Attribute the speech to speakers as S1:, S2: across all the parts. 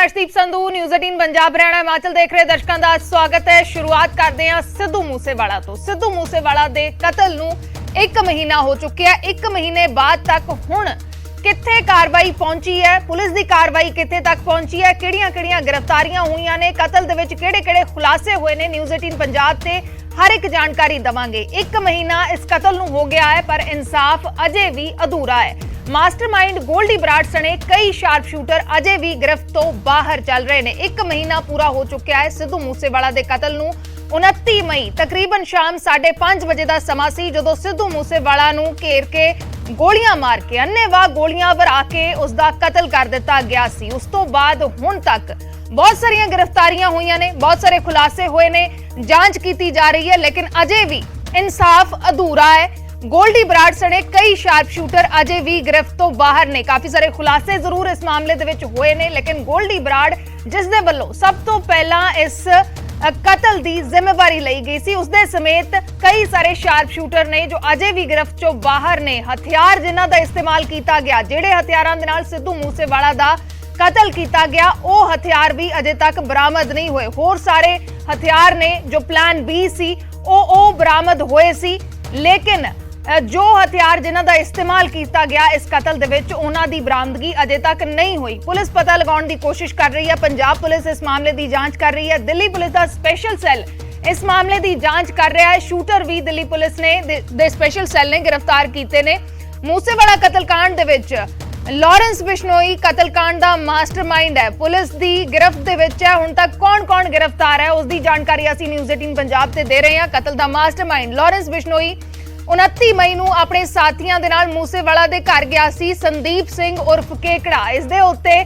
S1: Arshdeep Sandhu news 18 Punjab Haryana Himachal देख रहे दर्शकों का स्वागत है। शुरुआत करते हैं सिद्धू मूसेवाला तो। सिद्धू मूसेवाला दे कतल नूं 1 महीना हो चुका है। 1 महीने बाद तक हुण कित्थे कार्रवाई पहुंची है, पुलिस की कार्रवाई कित्थे तक पहुंची है, किहड़ियां-किहड़ियां गिरफ्तारियां हुईयां ने, कतल दे विच किहड़े-किहड़े खुलासे हुए ने, न्यूज़ 18 पंजाब ते हर एक जानकारी देवांगे। 1 महीना इस कतल नूं हो गया है पर इंसाफ अजे भी अधूरा है। मास्टरमाइंड गोल्डी बराड़ सने कई शार्प शूटर अजे भी गिरफ्त तो बाहर चल रहे ने। 1 महीना पूरा हो चुका है सिद्धू मूसेवाला दे कतल नूं। 29 मई तकरीबन शाम 5:30 बजे का समा सी जदों सिद्धू मूसेवाला नूं घेर के गोलियां मार के अन्नेवाह गोलियां वरा के उसका कतल कर दिता गया सी। उस तो बाद हुण तक बहुत सारियां गिरफ्तारियां हुईयां ने, बहुत सारे खुलासे हुए ने, जांच की जा रही है, लेकिन अजे भी इंसाफ अधूरा है। गोल्डी बराड़ सने कई शार्प शूटर अजे भी गिरफ्त तो बाहर ने। काफी सारे खुलासे जरूर इस मामले दे विच होए ने, लेकिन गोल्डी बराड़ जिस दे वल्लों सब तो पहला इस कतल की जिम्मेवारी ली गई सी, उसदे समेत कई सारे शार्प शूटर ने जो अजे भी गिरफ्त चों बाहर ने। हथियार जिन्हां दा इस्तेमाल किया गया, जिहड़े हथियारां दे नाल सिद्धू मूसेवाला दा कतल किया गया, वो हथियार भी अजे तक बरामद नहीं हुए। होर सारे हथियार ने जो प्लान बी सी वो बरामद हुए सी, लेकिन जो हथियार जिन्हां दा इस्तेमाल किया गया इस कतल दे विच उन्हां दी बरामदगी अजे तक नहीं हुई। पुलिस पता लगाउण दी कोशिश कर रही है, पंजाब पुलिस इस मामले की जांच कर रही है, दिल्ली पुलिस का स्पेशल सैल इस मामले की जांच कर रहा है। शूटर भी दिल्ली पुलिस ने दे स्पेशल सैल ने गिरफ्तार किए ने। मूसेवाला कतलकांड दे विच लॉरेंस बिश्नोई कतलकांड का मास्टरमाइंड है, पुलिस की गिरफ्त दे विच है। हुण तक कौन कौन गिरफ्तार है उसकी जानकारी असी न्यूज़ 18 पंजाब से दे रहे हैं। कतल का मास्टरमाइंड लॉरेंस बिश्नोई 29 मई नूं अपने साथियों के नाल मूसेवाला दे घर गया सी। संदीप सिंह उर्फ केकड़ा इस दे उत्ते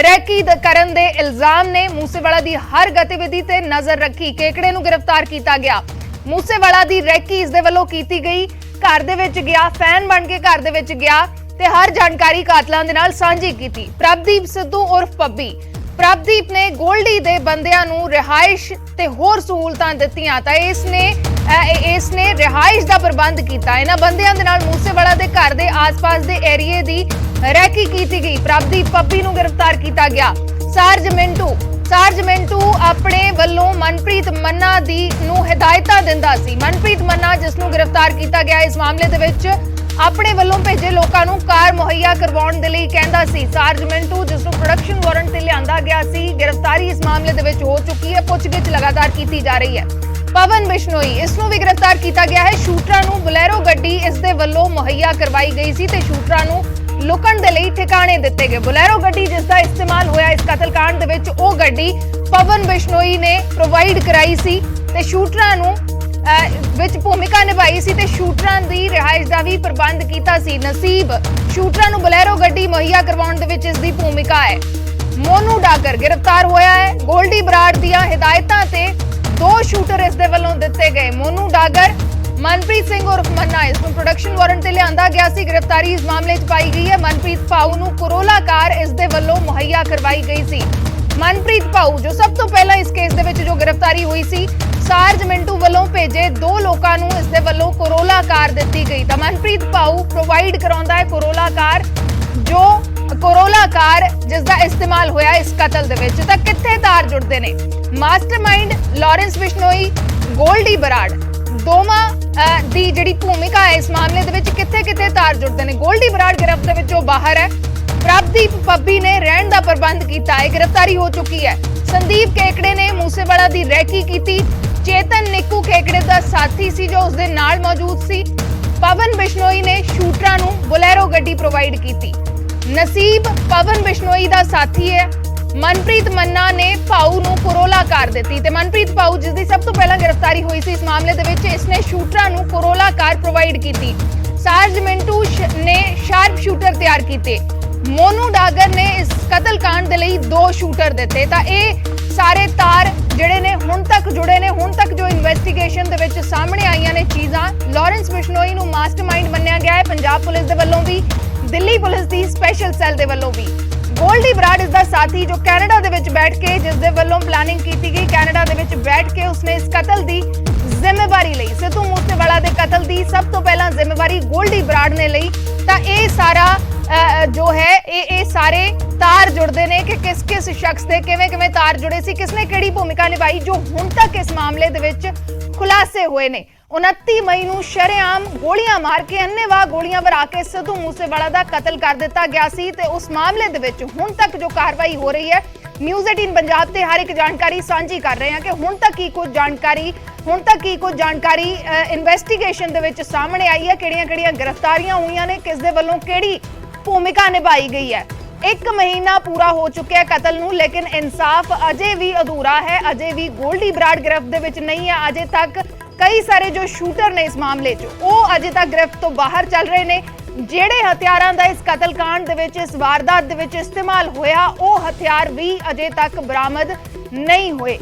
S1: रैकी करन दे इल्जाम ने। मूसेवाला दी हर गतिविधि ते नजर रखी, केकड़े नूं गिरफ्तार किया गया। मूसेवाला दी रैकी इस दे वल्लों कीती गई, घर दे विच गया, फैन बन के घर दे विच गया ते हर जानकारी कातलां दे नाल साझी कीती। प्रभदीप सिद्धू उर्फ पब्बी, प्रभदीप ने गोल्डी दे बंदियां नूं रिहाइश ते होर सहूलतां दित्तियां तां इसने रिहाइश का प्रबंध किया। इन्हां बंदियां दे नाल मूसेवाला दे घर दे आस-पास दे एरिए दी रैकी की गई। प्रभदीप पब्बी नूं गिरफ्तार किया गया। सार्ज मिंटू अपने वल्लों मनप्रीत मन्ना दी नूं हिदायतां दिंदा सी। मनप्रीत मन्ना जिस नूं गिरफ्तार किया गया इस मामले दे विच अपने वल्लों भेजे लोकां नूं कार मुहैया करवाउण दे लई कहंदा सी। सार्ज मिंटू जिस नूं प्रोडक्शन वारंट ते लिआंदा गया सी, गिरफ्तारी इस मामले दे विच हो चुकी है, पुछगिछ लगातार की जा रही है। पवन बिश्नोई इसनूं भी गिरफ्तार किया गया है। शूटरां नूं बुलेरो गड्डी इस दे वल्लों मुहैया करवाई गई सी ते शूटरां नूं लुकण दे लई ठिकाणे दित्ते गए। बुलेरो गड्डी जिसका इस्तेमाल होया इस कतलकांड दे विच ओ गड्डी पवन बिश्नोई ने प्रोवाइड कराई सी ते शूटरां नूं विच भूमिका निभाई सी ते शूटरां दी रिहाइश दा भी प्रबंध कीता सी। नसीब शूटरां नूं बुलेरो गड्डी मुहैया करवाउण दे विच इस दी भूमिका है। मोनू डागर गिरफ्तार होया है। गोल्डी बराड़ दियां हिदायतां ते 2 शूटर इस दे वल्लों दिते गए। मोनू डागर, मनप्रीत सिंह उर्फ मन्ना इसनूं प्रोडक्शन वारंट ते लिआंदा गया सी। गिरफ्तारी इस मामले च पाई गई है। मनप्रीत पाऊ नूं कोरोला कार इस दे वल्लों मुहैया करवाई गई सी। मनप्रीत पाऊ जो सब तो पहला इस केस दे विच जो गिरफ्तारी हुई सी, सार्ज मिंटू वल्लों भेजे 2 लोकां नूं इस दे वल्लों कोरोला कार दित्ती गई। तां मनप्रीत पाऊ प्रोवाइड कराउंदा है कोरोला कार, जो कोरोला कार जिसका इस्तेमाल होया इस कतल दे विच। तां कित्थे तार जुड़दे ने? मास्टरमाइंड लॉरेंस बिश्नोई, गोल्डी बराड़ दोवां दी जिहड़ी भूमिका है इस मामले दे विच कित्थे तार जुड़दे ने। गोल्डी बराड़ गिरफ्त दे विचों बाहर है। प्रभदीप पब्बी ने रहण दा प्रबंध कीता है, गिरफ्तारी हो चुकी है। संदीप केकड़े ने मूसेवाला दी रैकी कीती। चेतन निक्कू केकड़े दा साथी सी जो उसदे नाल मौजूद सी। पवन बिश्नोई ने शूटरां नूं बुलेरो गड्डी प्रोवाइड कीती। नसीब पवन बिश्नोई दा साथी है। मनप्रीत मन्ना ने पाऊ नूं कोरोला कार दित्ती ते मनप्रीत पाऊ जिसदी सब तो पहला गिरफ्तारी हुई सी इस मामले दे विच, इसने शूटरां नूं कोरोला कार प्रोवाइड कीती। सार्ज मिंटू ने शार्प शूटर तैयार कीते। मोनू डागर ने इस कतलकांड दे लई 2 शूटर दिते। तां इह सारे तार जिहड़े ने हुण तक जुड़े ने। हुण तक जो इन्वेस्टिगेशन दे विच सामने आईयां ने चीज़ां, लॉरेंस बिश्नोई नूं मास्टरमाइंड मन्निया गया है पंजाब पुलिस दे वल्लों भी, दिल्ली पुलिस दी स्पेशल सैल दे वल्लों भी। गोल्डी बराड़ इसदा साथी जो कैनेडा दे विच बैठ के जिस दे वल्लों प्लानिंग की गई, कैनेडा दे विच बैठ के उसने इस कतल दी जिम्मेवारी लई। सिद्धू मूसेवाला दे कतल दी सब तो पहला जिम्मेवारी गोल्डी बराड़ ने लई। तां इह सारा जो है ये सारे तार जुड़ते हैं कि किस किस शख्स के किवें तार जुड़े सी, किसने किहड़ी भूमिका निभाई, जो हुण तक इस मामले दे विच खुलासे हुए ने। 29 मई ਨੂੰ ਸ਼ਰੇਆਮ ਗੋਲੀਆਂ ਮਾਰ ਕੇ ਅੰਨੇਵਾਹ ਗੋਲੀਆਂ ਵਰਾ ਕੇ ਸਿੱਧੂ ਮੂਸੇਵਾਲਾ ਦਾ ਕਤਲ ਕਰ ਦਿੱਤਾ ਗਿਆ ਸੀ ਤੇ ਉਸ ਮਾਮਲੇ ਦੇ ਵਿੱਚ ਹੁਣ ਤੱਕ ਜੋ ਕਾਰਵਾਈ ਹੋ ਰਹੀ ਹੈ, ਨਿਊਜ਼ 18 ਪੰਜਾਬ ਤੇ ਹਰ ਇੱਕ ਜਾਣਕਾਰੀ ਸਾਂਝੀ ਕਰ ਰਹੇ ਹਾਂ ਕਿ ਹੁਣ ਤੱਕ ਕੀ ਕੁਝ ਜਾਣਕਾਰੀ ਇਨਵੈਸਟੀਗੇਸ਼ਨ ਦੇ ਵਿੱਚ ਸਾਹਮਣੇ ਆਈ ਹੈ, ਕਿਹੜੀਆਂ ਗ੍ਰਿਫਤਾਰੀਆਂ ਹੋਈਆਂ ਨੇ, ਕਿਸ ਦੇ ਵੱਲੋਂ ਕਿਹੜੀ ਭੂਮਿਕਾ ਨਿਭਾਈ ਗਈ ਹੈ। 1 महीना पूरा हो चुका है कतल नूं, लेकिन इंसाफ अजे भी अधूरा है, अजे भी गोल्डी बराड़ गिरफ्त दे विच नहीं है। अजे तक कई सारे जो शूटर ने इस मामले च वो अजे तक गिरफ्त तो बाहर चल रहे ने। ਜਿਹੜੇ ਹਥਿਆਰਾਂ ਦਾ ਇਸ ਕਤਲकांड ਦੇ ਵਿੱਚ, ਇਸ ਵਾਰਦਾਤ ਦੇ ਵਿੱਚ ਇਸਤੇਮਾਲ ਹੋਇਆ, ਉਹ ਹਥਿਆਰ ਵੀ ਅਜੇ ਤੱਕ ਬਰਾਮਦ ਨਹੀਂ ਹੋਏ।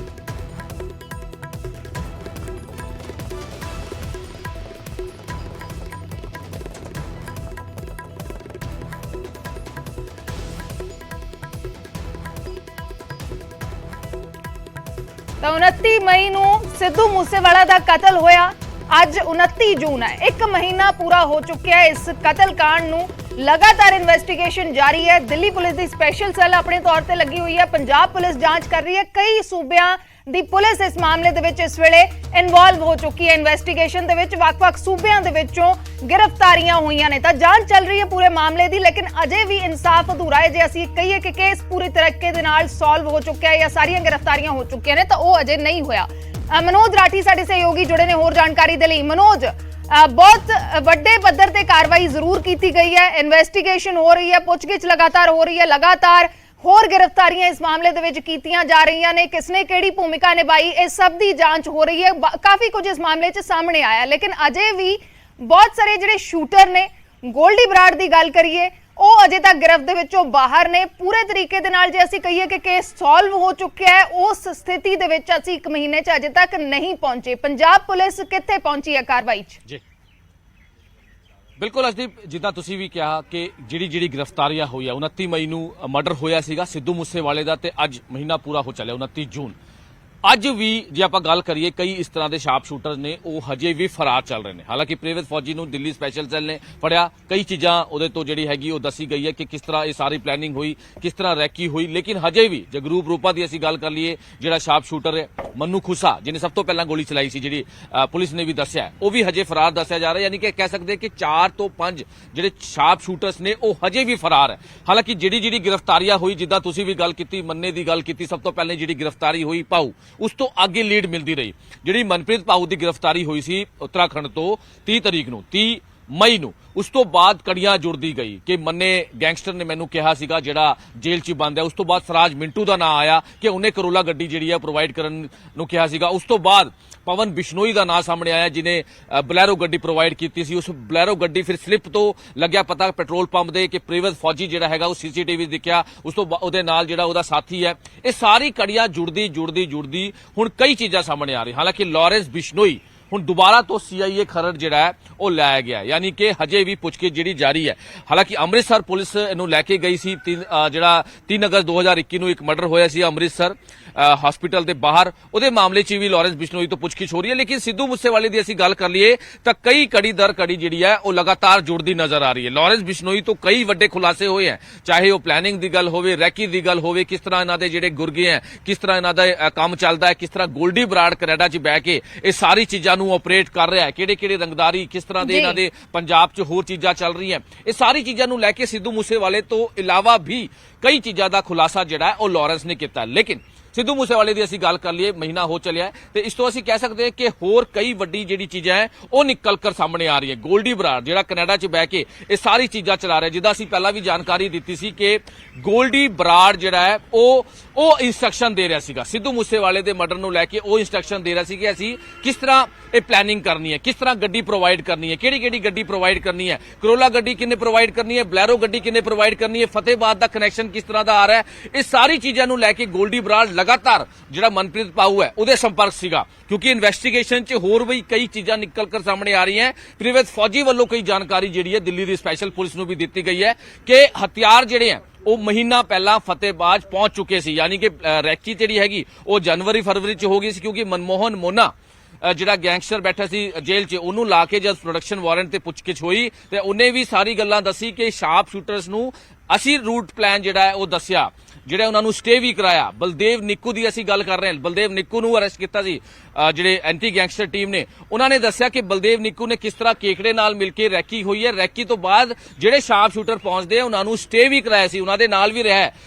S1: ਤਾਂ 29 ਮਈ ਨੂੰ ਸਿੱਧੂ ਮੂਸੇਵਾਲਾ ਦਾ ਕਤਲ ਹੋਇਆ। ਅੱਜ 29 ਜੂਨ ਹੈ, 1 ਮਹੀਨਾ ਪੂਰਾ ਹੋ ਚੁੱਕਿਆ ਇਸ ਕਤਲकांड ਨੂੰ। लगातार इन्वेस्टिगेशन जारी है। दिल्ली पुलिस की स्पेशल सेल अपने तौर पर लगी हुई है, पंजाब पुलिस जांच कर रही है, कई सूबियां दी पुलिस इस मामले दे विच इस वेले इन्वॉल्व हो चुकी है। इन्वेस्टिगेशन दे विच वख-वख सूबियां दे विचों गिरफ्तारियां हुईयां ने, तां जांच चल रही है पूरे मामले दी, लेकिन अजे भी इंसाफ अधूरा है। जे असीं कहिए कि केस पूरी तरीके दे नाल सॉल्व हो चुका है या सारियां गिरफ्तारियां हो चुकियां ने, तां ओह अजे नहीं होया। मनोज राठी साडे सहयोगी जुड़े ने होर जानकारी दे लई। मनोज, बहुत वड्डे पद्धर ते कार्रवाई जरूर की गई है, इन्वेस्टिगेशन हो रही है, पुछगिछ लगातार हो रही है, लगातार होर गिरफ्तारियां इस मामले दे विच कीतियां जा रही ने, किसने किहड़ी भूमिका निभाई, इस सब दी जांच हो रही है। काफी कुछ इस मामले च सामने आया, लेकिन अजे भी बहुत सारे जिहड़े शूटर ने, गोल्डी बराड़ दी गल करिए, ਉਹ ਅਜੇ ਤੱਕ ਗਿਰਫਤ ਦੇ ਵਿੱਚੋਂ ਬਾਹਰ ਨੇ। ਪੂਰੇ ਤਰੀਕੇ ਦੇ ਨਾਲ ਜੇ ਅਸੀਂ ਕਹੀਏ ਕਿ ਕੇਸ ਸੋਲਵ ਹੋ ਚੁੱਕਿਆ ਹੈ, ਉਸ ਸਥਿਤੀ ਦੇ ਵਿੱਚ ਅਸੀਂ 1 ਮਹੀਨੇ 'ਚ ਅਜੇ ਤੱਕ ਨਹੀਂ ਪਹੁੰਚੇ। ਪੰਜਾਬ ਪੁਲਿਸ ਕਿੱਥੇ ਪਹੁੰਚੀ ਹੈ ਕਾਰਵਾਈ 'ਚ?
S2: ਜੀ ਬਿਲਕੁਲ ਅਜਦੀਪ, ਜਿੱਦਾਂ ਤੁਸੀਂ ਵੀ ਕਿਹਾ ਕਿ ਜਿਹੜੀ ਗ੍ਰਿਫਤਾਰੀਆਂ ਹੋਈਆਂ, 29 ਮਈ ਨੂੰ ਮਰਡਰ ਹੋਇਆ ਸੀਗਾ ਸਿੱਧੂ ਮੂਸੇਵਾਲੇ ਦਾ, ਤੇ ਅੱਜ ਮਹੀਨਾ ਪੂਰਾ ਹੋ ਚੱਲਿਆ 29 ਜੂਨ। ਅੱਜ ਵੀ ਜੇ ਆਪਾਂ ਗੱਲ ਕਰੀਏ, ਕਈ ਇਸ ਤਰ੍ਹਾਂ ਦੇ ਸ਼ਾਰਪ ਸ਼ੂਟਰ ਨੇ, ਉਹ ਹਜੇ ਵੀ ਫਰਾਰ ਚੱਲ ਰਹੇ ਨੇ। ਹਾਲਾਂਕਿ ਪ੍ਰੇਵਿਤ ਫੌਜੀ ਨੂੰ ਦਿੱਲੀ ਸਪੈਸ਼ਲ ਸੈੱਲ ਨੇ ਫੜਿਆ, ਕਈ ਚੀਜ਼ਾਂ ਉਹਦੇ ਤੋਂ ਜਿਹੜੀ ਹੈਗੀ ਉਹ ਦੱਸੀ ਗਈ ਹੈ ਕਿ ਕਿਸ ਤਰ੍ਹਾਂ ਇਹ ਸਾਰੀ ਪਲੈਨਿੰਗ ਹੋਈ, ਕਿਸ ਤਰ੍ਹਾਂ ਰੈਕੀ ਹੋਈ, ਲੇਕਿਨ ਹਜੇ ਵੀ ਜਗਰੂਪ ਰੂਪਾ ਦੀ ਅਸੀਂ ਗੱਲ ਕਰ ਲਈਏ, ਜਿਹੜਾ ਸ਼ਾਰਪ ਸ਼ੂਟਰ ਹੈ ਮੰਨੂ ਖੁਸਾ, ਜਿਹਨੇ ਸਭ ਤੋਂ ਪਹਿਲਾਂ ਗੋਲੀ ਚਲਾਈ ਸੀ, ਜਿਹੜੀ ਪੁਲਿਸ ਨੇ ਵੀ ਦੱਸਿਆ, ਉਹ ਵੀ ਹਜੇ ਫਰਾਰ ਦੱਸਿਆ ਜਾ ਰਿਹਾ। ਯਾਨੀ ਕਿ ਕਹਿ ਸਕਦੇ ਕਿ 4 ਤੋਂ 5 ਜਿਹੜੇ ਸ਼ਾਰਪ ਸ਼ੂਟਰਸ ਨੇ ਉਹ ਹਜੇ ਵੀ ਫਰਾਰ ਹੈ। ਹਾਲਾਂਕਿ ਜਿਹੜੀ ਗ੍ਰਿਫਤਾਰੀਆਂ ਹੋਈ, ਜਿੱਦਾਂ ਤੁਸੀਂ ਵੀ ਗੱਲ ਕੀਤੀ, ਮੰਨੇ ਦੀ ਗੱਲ ਕੀਤੀ, ਸਭ ਤੋਂ ਪਹਿਲਾਂ ਜਿਹੜੀ ਗ੍ਰਿਫਤਾਰੀ ਹੋਈ ਪਾਊ, ਉਸ ਤੋਂ ਅੱਗੇ ਲੀਡ ਮਿਲਦੀ ਰਹੀ। ਜਿਹੜੀ ਮਨਪ੍ਰੀਤ ਪਾਊ ਦੀ ਗ੍ਰਿਫਤਾਰੀ ਹੋਈ ਸੀ ਉੱਤਰਾਖੰਡ ਤੋਂ 30 ਤਰੀਕ ਨੂੰ, 30 ਮਈ ਨੂੰ, ਉਸ ਤੋਂ ਬਾਅਦ ਕੜੀਆਂ ਜੁੜਦੀ ਗਈ ਕਿ ਮੰਨੇ ਗੈਂਗਸਟਰ ਨੇ ਮੈਨੂੰ ਕਿਹਾ ਸੀਗਾ ਜਿਹੜਾ ਜੇਲ੍ਹ 'ਚ ਬੰਦ ਹੈ। ਉਸ ਤੋਂ ਬਾਅਦ ਸਰਾਜ ਮਿੰਟੂ ਦਾ ਨਾਂ ਆਇਆ ਕਿ ਉਹਨੇ ਕਰੋਲਾ ਗੱਡੀ ਜਿਹੜੀ ਹੈ ਪ੍ਰੋਵਾਈਡ ਕਰਨ ਨੂੰ ਕਿਹਾ ਸੀਗਾ। ਉਸ ਤੋਂ ਬਾਅਦ ਪਵਨ ਬਿਸ਼ਨੋਈ ਦਾ ਨਾਂ ਸਾਹਮਣੇ ਆਇਆ, ਜਿਹਨੇ ਬਲੈਰੋ ਗੱਡੀ ਪ੍ਰੋਵਾਈਡ ਕੀਤੀ ਸੀ। ਉਸ ਬਲੈਰੋ ਗੱਡੀ ਫਿਰ ਸਲਿੱਪ ਤੋਂ ਲੱਗਿਆ ਪਤਾ ਪੈਟਰੋਲ ਪੰਪ ਦੇ ਕਿ ਪ੍ਰੇਵਿਤ ਫੌਜੀ ਜਿਹੜਾ ਹੈਗਾ ਉਹ ਸੀਸੀਟੀਵੀ ਦਿਖਿਆ। ਉਸ ਤੋਂ ਉਹਦੇ ਨਾਲ ਜਿਹੜਾ ਉਹਦਾ ਸਾਥੀ ਹੈ, ਇਹ ਸਾਰੀ ਕੜੀਆਂ ਜੁੜਦੀ ਹੁਣ ਕਈ ਚੀਜ਼ਾਂ ਸਾਹਮਣੇ ਆ ਰਹੀ। ਹਾਲਾਂਕਿ ਲਾਰੈਂਸ ਬਿਸ਼ਨੋਈ ਹੁਣ ਦੁਬਾਰਾ ਤੋਂ CIA ਖਰੜ ਜਿਹੜਾ ਹੈ ਉਹ ਲਾਇਆ ਗਿਆ, ਯਾਨੀ ਕਿ ਹਜੇ ਵੀ ਪੁੱਛਗਿੱਛ ਜਿਹੜੀ ਜਾਰੀ ਹੈ। ਹਾਲਾਂਕਿ ਅੰਮ੍ਰਿਤਸਰ ਪੁਲਿਸ ਇਹਨੂੰ ਲੈ ਕੇ ਗਈ ਸੀ। ਜਿਹੜਾ 3 ਅਗਸਤ 2021 ਨੂੰ ਇੱਕ ਮਰਡਰ ਹੋਇਆ ਸੀ ਅੰਮ੍ਰਿਤਸਰ ਹਸਪੀਟਲ ਦੇ ਬਾਹਰ, ਉਹਦੇ ਮਾਮਲੇ 'ਚ ਵੀ ਲਾਰੈਂਸ ਬਿਸ਼ਨੋਈ ਤੋਂ ਪੁੱਛਗਿੱਛ ਹੋ ਰਹੀ ਹੈ। ਲੇਕਿਨ ਸਿੱਧੂ ਮੂਸੇਵਾਲੇ ਦੀ ਅਸੀਂ ਗੱਲ ਕਰ ਲਈਏ ਤਾਂ ਕਈ ਕੜੀ ਦਰ ਕੜੀ ਜਿਹੜੀ ਹੈ ਉਹ ਲਗਾਤਾਰ ਜੁੜਦੀ ਨਜ਼ਰ ਆ ਰਹੀ ਹੈ। ਲਾਰੈਂਸ ਬਿਸ਼ਨੋਈ ਤੋਂ ਕਈ ਵੱਡੇ ਖੁਲਾਸੇ ਹੋਏ ਹੈ, ਚਾਹੇ ਉਹ ਪਲੈਨਿੰਗ ਦੀ ਗੱਲ ਹੋਵੇ, ਰੈਕੀ ਦੀ ਗੱਲ ਹੋਵੇ, ਕਿਸ ਤਰ੍ਹਾਂ ਇਹਨਾਂ ਦੇ ਜਿਹੜੇ ਗੁਰਗੇ ਹੈ, ਕਿਸ ਤਰ੍ਹਾਂ ਇਹਨਾਂ ਦਾ ਕੰਮ ਚੱਲਦਾ ਹੈ, ਕਿਸ ਤਰ੍ਹਾਂ ਗੋਲਡੀ ਬਰਾੜ ਕੈਨੇਡਾ 'ਚ ਬਹਿ ਕੇ ਇਹ ਸਾਰੀ ਚੀਜ਼ਾਂ ਨੂੰ ਆਪਰੇਟ ਕਰ ਰਿਹਾ ਹੈ, ਕਿਹੜੇ ਰੰਗਦਾਰੀ, ਕਿਸ ਤਰ੍ਹਾਂ ਦੇ ਇਹਨਾਂ ਦੇ ਪੰਜਾਬ 'ਚ ਹੋਰ ਚੀਜ਼ਾਂ ਚੱਲ ਰਹੀਆਂ, ਇਹ ਸਾਰੀ ਚੀਜ਼ਾਂ ਨੂੰ ਲੈ ਕੇ ਸਿੱਧੂ ਮੂਸੇਵਾਲੇ ਤੋਂ ਇਲਾਵਾ ਵੀ ਕਈ ਚੀਜ਼ਾਂ ਦਾ ਖੁਲਾਸਾ ਜਿਹੜਾ ਉਹ ਲਾਰੈਂਸ ਨੇ ਕੀਤਾ। ਲੇਕਿਨ ਸਿੱਧੂ ਮੂਸੇਵਾਲੇ ਦੀ ਅਸੀਂ ਗੱਲ ਕਰ ਲਈਏ, ਮਹੀਨਾ ਹੋ ਚੱਲਿਆ ਤੇ ਇਸ ਤੋਂ ਅਸੀਂ ਕਹਿ ਸਕਦੇ ਹਾਂ ਕਿ ਹੋਰ ਕਈ ਵੱਡੀ ਜਿਹੜੀ ਚੀਜ਼ਾਂ ਹੈ ਉਹ ਨਿਕਲ ਕਰ ਸਾਹਮਣੇ ਆ ਰਹੀ ਹੈ। ਗੋਲਡੀ ਬਰਾੜ ਜਿਹੜਾ ਕੈਨੇਡਾ 'ਚ ਬਹਿ ਕੇ ਇਹ ਸਾਰੀ ਚੀਜ਼ਾਂ ਚਲਾ ਰਿਹਾ, ਜਿੱਦਾਂ ਅਸੀਂ ਪਹਿਲਾਂ ਵੀ ਜਾਣਕਾਰੀ ਦਿੱਤੀ ਸੀ ਕਿ ਗੋਲਡੀ ਬਰਾੜ ਜਿਹੜਾ ਹੈ ਉਹ ਇੰਸਟਰਕਸ਼ਨ ਦੇ ਰਿਹਾ ਸੀਗਾ ਸਿੱਧੂ ਮੂਸੇਵਾਲੇ ਦੇ ਮਰਡਰ ਨੂੰ ਲੈ ਕੇ। ਉਹ ਇੰਸਟਰਕਸ਼ਨ ਦੇ ਰਿਹਾ ਸੀ ਕਿ ਅਸੀਂ ਕਿਸ ਤਰ੍ਹਾਂ ਇਹ ਪਲੈਨਿੰਗ ਕਰਨੀ ਹੈ, ਕਿਸ ਤਰ੍ਹਾਂ ਗੱਡੀ ਪ੍ਰੋਵਾਈਡ ਕਰਨੀ ਹੈ, ਕਿਹੜੀ ਗੱਡੀ ਪ੍ਰੋਵਾਈਡ ਕਰਨੀ ਹੈ, ਕਰੋਲਾ ਗੱਡੀ ਕਿੰਨੇ ਪ੍ਰੋਵਾਈਡ ਕਰਨੀ ਹੈ, ਬਲੈਰੋ ਗੱਡੀ ਕਿੰਨੇ ਪ੍ਰੋਵਾਈਡ ਕਰਨੀ ਹੈ, ਫਤਿਹਬਾਦ ਦਾ ਕਨੈਕਸ਼ਨ ਕਿਸ ਤਰ੍ਹਾਂ ਦਾ ਆ ਰਿਹਾ ਹੈ। ਇਹ ਸਾਰੀ ਚੀਜ਼ਾਂ ਨੂੰ ਲੈ ਕੇ ਗੋਲਡੀ ਬਰਾੜ ਲਗਾਤਾਰ ਜਿਹੜਾ ਮਨਪ੍ਰੀਤ ਪਾਊ ਹੈ ਉਹਦੇ ਸੰਪਰਕ ਸੀਗਾ, ਕਿਉਂਕਿ ਇਨਵੈਸਟੀਗੇਸ਼ਨ 'ਚ ਹੋਰ ਵੀ ਕਈ ਚੀਜ਼ਾਂ ਨਿਕਲ ਕਰ ਸਾਹਮਣੇ ਆ ਰਹੀਆਂ। ਪ੍ਰੇਵਿਤ ਫੌਜੀ ਵੱਲੋਂ ਕਈ ਜਾਣਕਾਰੀ ਜਿਹੜੀ ਹੈ ਦਿੱਲੀ ਦੀ ਸਪੈਸ਼ਲ ਪੁਲਿਸ ਨੂੰ ਵੀ ਦਿੱਤੀ ਗਈ ਹੈ ਕਿ ਹਥਿਆਰ ਜਿਹੜੇ ਹੈ ਉਹ ਮਹੀਨਾ ਪਹਿਲਾਂ ਫਤਿਹਬਾਦ ਪਹੁੰਚ ਚੁੱਕੇ ਸੀ, ਯਾਨੀ ਕਿ ਰੈਕੀ ਜਿਹੜੀ ਹੈਗੀ ਉਹ ਜਨਵਰੀ ਫਰਵਰੀ 'ਚ ਹੋ ਗਈ ਸੀ, ਕਿਉਂਕਿ ਮਨਮੋਹਨ ਮੋਨਾ ਜਿਹੜਾ ਗੈਂਗਸਟਰ ਬੈਠਾ ਸੀ ਜੇਲ੍ਹ 'ਚ ਉਹਨੂੰ ਲਾ ਕੇ ਜਦ ਪ੍ਰੋਡਕਸ਼ਨ ਵਾਰੰਟ ਤੇ ਪੁੱਛਗਿੱਛ ਹੋਈ ਤੇ ਉਹਨੇ ਵੀ ਸਾਰੀ ਗੱਲਾਂ ਦੱਸੀ ਕਿ ਸ਼ਾਰਪ ਸ਼ੂਟਰਸ ਨੂੰ ਅਸੀਂ ਰੂਟ ਪਲਾਨ ਜਿਹੜਾ ਹੈ ਉਹ ਦੱਸਿਆ, ਜਿਹੜੇ ਉਹਨਾਂ ਨੂੰ ਸਟੇ ਵੀ ਕਰਾਇਆ। ਬਲਦੇਵ ਨਿੱਕੂ ਦੀ ਅਸੀਂ ਗੱਲ ਕਰ ਰਹੇ ਹਾਂ, ਬਲਦੇਵ ਨਿੱਕੂ ਨੂੰ ਅਰੈਸਟ ਕੀਤਾ ਸੀ ਜਿਹੜੇ ਐਂਟੀ ਗੈਂਗਸਟਰ ਟੀਮ ਨੇ। ਉਹਨਾਂ ਨੇ ਦੱਸਿਆ ਕਿ ਬਲਦੇਵ ਨਿੱਕੂ ਨੇ ਕਿਸ ਤਰ੍ਹਾਂ ਕੇਕੜੇ ਨਾਲ ਮਿਲ ਕੇ ਰੈਕੀ ਹੋਈ ਹੈ, ਰੈਕੀ ਤੋਂ ਬਾਅਦ ਜਿਹੜੇ ਸ਼ਾਰਪ ਸ਼ੂਟਰ ਪਹੁੰਚਦੇ ਆ ਉਹਨਾਂ ਨੂੰ ਸਟੇ ਵੀ ਕਰਾਇਆ ਸੀ, ਉਹਨਾਂ ਦੇ ਨਾਲ ਵੀ ਰਿਹਾ।